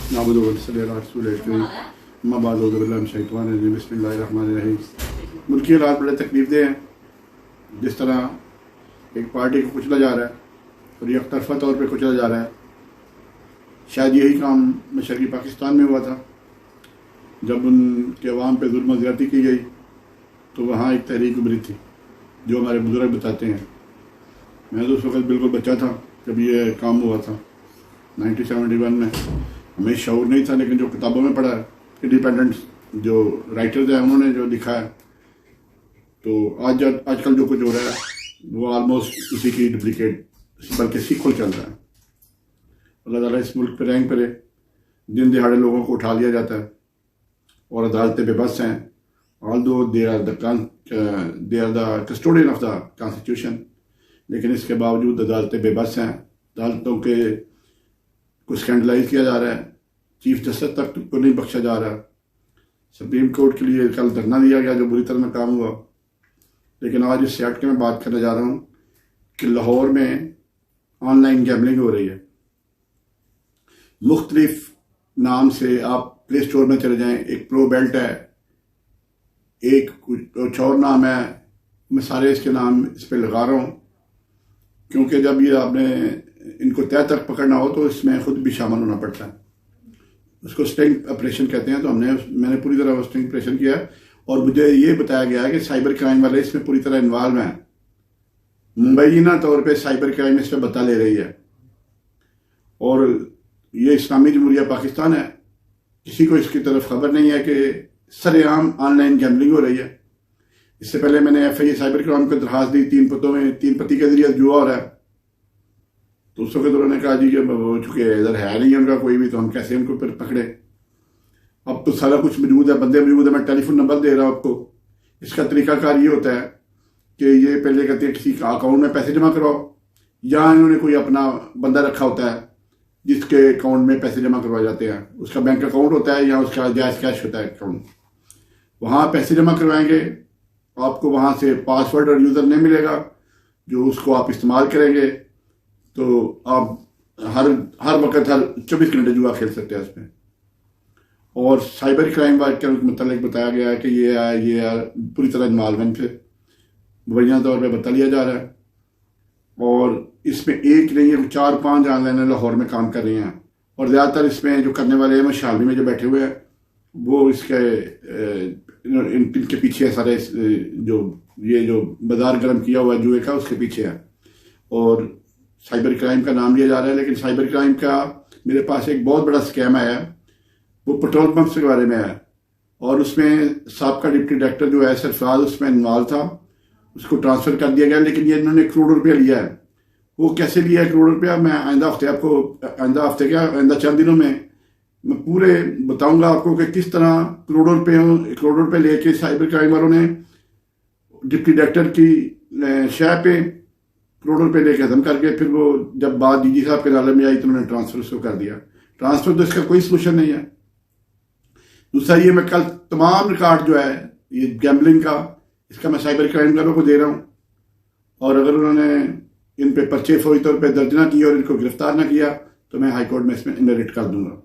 नाबुदु व नस्तईन अला रसूलिल करीम अम्मा बाद औज़ु बिल्लाहि मिनश शैतानिर रजीम बिस्मिल्लाहिर रहमानिर रहीम। मुल्की हालात बड़े तकलीफदेह हैं। जिस तरह एक पार्टी को कुचला जा रहा है और एक तरफा तौर पर कुचला जा रहा है। शायद यही काम मशरक़ी पाकिस्तान में हुआ था जब उनके अवाम पे जुल्म व ज़्यादती की गई, तो वहाँ एक तहरीक उभरी थी जो हमारे बुजुर्ग बताते हैं। मैं तो उस वक़्त बिल्कुल बच्चा था जब ये काम हुआ था 1971 में। हमें शऊर नहीं था, लेकिन जो किताबों में पढ़ा है, इंडिपेंडेंट जो राइटर्स हैं उन्होंने जो लिखा है, तो आजकल जो कुछ हो रहा है वो ऑलमोस्ट उसी की डुप्लीकेट बल्कि सीक्वल चल रहा है। अल्लाह ताला इस मुल्क पर रहम करे। दिन दिहाड़े लोगों को उठा लिया जाता है और अदालतें बेबस हैं। Although they are the custodian of the constitution, लेकिन इसके बावजूद अदालतें बेबस हैं। अदालतों के को स्कैंडलाइज किया जा रहा है। चीफ जस्टिस तक को नहीं बख्शा जा रहा। सुप्रीम कोर्ट के लिए कल धरना दिया गया जो बुरी तरह नाकाम हुआ। लेकिन आज इस सेट के मैं बात करने जा रहा हूँ कि लाहौर में ऑनलाइन गैमलिंग हो रही है। मुख्तलिफ नाम से आप प्ले स्टोर में चले जाएं, एक प्रो बेल्ट है, एक कुछ और नाम है। मैं सारे इसके नाम इस पर लगा रहा हूँ क्योंकि जब ये आपने इनको तय तक पकड़ना हो तो इसमें खुद भी शामिल होना पड़ता है। उसको स्टिंग ऑपरेशन कहते हैं। तो मैंने पूरी तरह वो स्टिंग ऑपरेशन किया है और मुझे ये बताया गया है कि साइबर क्राइम वाले इसमें पूरी तरह इन्वॉल्व हैं। मुबैना तौर पे साइबर क्राइम इस पर बता ले रही है और ये इस्लामी जमहूरिया पाकिस्तान है। किसी को इसकी तरफ खबर नहीं है कि सरेआम ऑनलाइन गैमलिंग हो रही है। इससे पहले मैंने FIA साइबर क्राइम को दरखास्त दी। 3 पति के जरिए जुआ हो रहा है। तो उस वक्त उन्होंने कहा जी कि वो चूंकि इधर है नहीं उनका कोई भी, तो हम कैसे उनको फिर पकड़े। अब तो सारा कुछ मौजूद है, बंदे मौजूद है। मैं टेलीफोन नंबर दे रहा हूँ आपको। इसका तरीकाकार ये होता है कि ये पहले कहते हैं किसी का अकाउंट में पैसे जमा कराओ, या इन्होंने कोई अपना बंदा रखा होता है जिसके अकाउंट में पैसे जमा करवाए जाते हैं। उसका बैंक अकाउंट होता है या उसका जायज़ कैश होता है अकाउंट। वहाँ पैसे जमा करवाएंगे, आपको वहाँ से पासवर्ड और यूज़र नेम मिलेगा जो उसको आप इस्तेमाल करेंगे तो आप हर वक्त हर 24 घंटे जुआ खेल सकते हैं उसमें। और साइबर क्राइम के मतलब बताया गया है कि ये पूरी तरह इन्वॉल्वमेंट है, मुबैना तौर पे बता लिया जा रहा है। और इसमें एक नहीं है, 4-5 ऑनलाइन लाहौर में काम कर रहे हैं और ज़्यादातर इसमें जो करने वाले हैं मशालवी में जो बैठे हुए हैं वो इनके पीछे सारे जो बाजार गर्म किया हुआ है जुए का, उसके पीछे है। और साइबर क्राइम का नाम लिया जा रहा है, लेकिन साइबर क्राइम का मेरे पास एक बहुत बड़ा स्कैम आया है। वो पेट्रोल पंप के बारे में है और उसमें साबका डिप्टी डायरेक्टर जो है सरफराज उसमें इन्वॉल्व था। उसको ट्रांसफ़र कर दिया गया, लेकिन ये इन्होंने करोड़ों रुपया लिया है। वो कैसे लिया है करोड़ों रुपया, मैं आइंदा चंद दिनों में मैं पूरे बताऊंगा आपको कि किस तरह करोड़ों रुपये लेके साइबर क्राइम वालों ने डिप्टी डायरेक्टर की शय पे करोड़ों रुपये लेके खत्म करके फिर वो जब बात DG साहब के नाले में आई तो उन्होंने ट्रांसफर उसको कर दिया। ट्रांसफर तो इसका कोई सोल्यूशन नहीं है। दूसरा ये मैं कल तमाम रिकॉर्ड जो है ये गैम्बलिंग का, इसका मैं साइबर क्राइम वालों को दे रहा हूँ और अगर उन्होंने इन पे पर्चे फौरी तौर पर दर्ज ना किया और इनको गिरफ्तार ना किया तो मैं हाईकोर्ट में इसमें इनरेट कर दूंगा।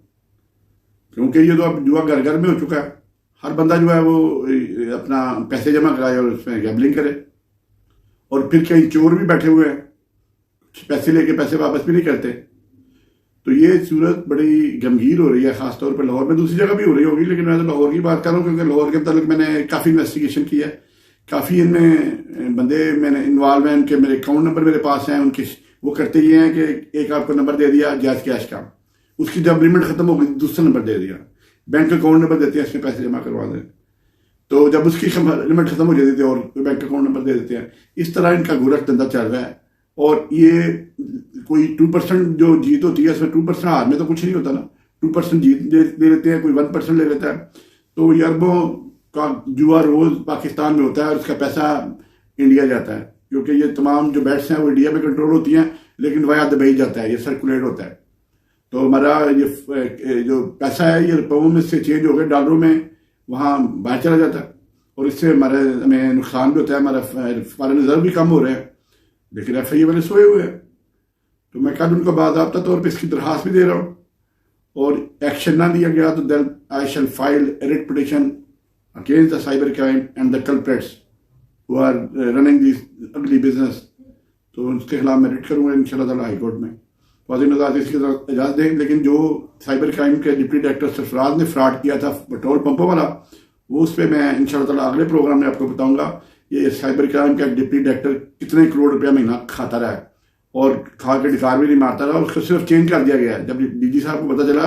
क्योंकि ये तो अब जुआ घर घर में हो चुका है। हर बंदा जो है वो अपना पैसे जमा कराए और उसमें गैम्बलिंग करे। और फिर कई चोर भी बैठे हुए हैं, पैसे लेके पैसे वापस भी नहीं करते। तो ये सूरत बड़ी गंभीर हो रही है, खासतौर पर लाहौर में। दूसरी जगह भी हो रही होगी, लेकिन मैं तो लाहौर की बात कर रहा हूँ क्योंकि लाहौर के मतलब मैंने काफ़ी इन्वेस्टिगेशन किया है। काफ़ी इनमें बंदे मैंने इन्वॉल्व हैं। उनके मेरे अकाउंट नंबर मेरे पास हैं। उनके वो करते ये हैं कि एक आपको नंबर दे दिया जायज़ कैश का, उसकी जब लिमिट खत्म हो गई दूसरा नंबर दे दिया। बैंक अकाउंट नंबर देते हैं, इसमें पैसे जमा करवा दें। तो जब उसकी लिमिट खत्म हो जाती है और बैंक अकाउंट नंबर दे देते हैं। इस तरह इनका गोरख धंधा चल रहा है। और ये कोई 2% जो जीत होती है उसमें 2% हार में तो कुछ नहीं होता ना। 2% जीत ले लेते हैं, कोई 1% ले लेता है। तो ये अरबों का जुआ रोज पाकिस्तान में होता है और उसका पैसा इंडिया जाता है क्योंकि ये तमाम जो बैट्स हैं वो इंडिया में कंट्रोल होती हैं, लेकिन वाया दुबई जाता है, ये सर्कुलेट होता है। तो हमारा ये जो पैसा है ये रुपयों में से चेंज हो गया डॉलरों में, वहाँ बाहर चला जाता है और इससे हमें नुकसान भी होता है। हमारा फॉरेन रिजर्व भी कम हो रहे हैं, लेकिन FIA वाले सोए हुए हैं। तो मैं कल उनको बाकायदा तौर पर इसकी दरखास्त भी दे रहा हूँ और एक्शन ना लिया गया तो then I shall file writ petition against the cyber crime and the culprits who are running this ugly business. तो उसके खिलाफ मैं रिट करूँगा इंशाल्लाह ताला हाई कोर्ट में। वाजिन आज़ाद इसकी इजाज़त दें। लेकिन जो साइबर क्राइम के डिप्टी डायरेक्टर सरफराज ने फ्रॉड किया था पेट्रोल पंपों वाला, वो उस पर मैं इंशाल्लाह ताला अगले प्रोग्राम में आपको बताऊंगा ये साइबर क्राइम का डिप्टी डायरेक्टर कितने करोड़ रुपया महीना खाता रहा है और खा के डिकार भी नहीं मारता रहा। उसको सिर्फ चेंज कर दिया गया है। जब डीजी साहब को पता चला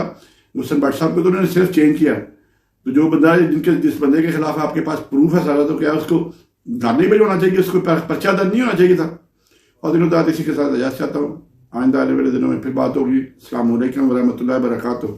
हुसैन भट्ट साहब को, तो उन्होंने सिर्फ चेंज किया। तो जो बंदा जिस बंदे के खिलाफ आपके पास प्रूफ है सारा, तो क्या उसको घर नहीं भेजना चाहिए, उसको पर्चा दर्ज नहीं होना चाहिए था। और इसी के साथ इजाज़त चाहता हूँ। आइंदा आने वाले दिनों में फिर बात होगी। अस्सलाम वालेकुम व रहमतुल्लाहि व बरकातुहू।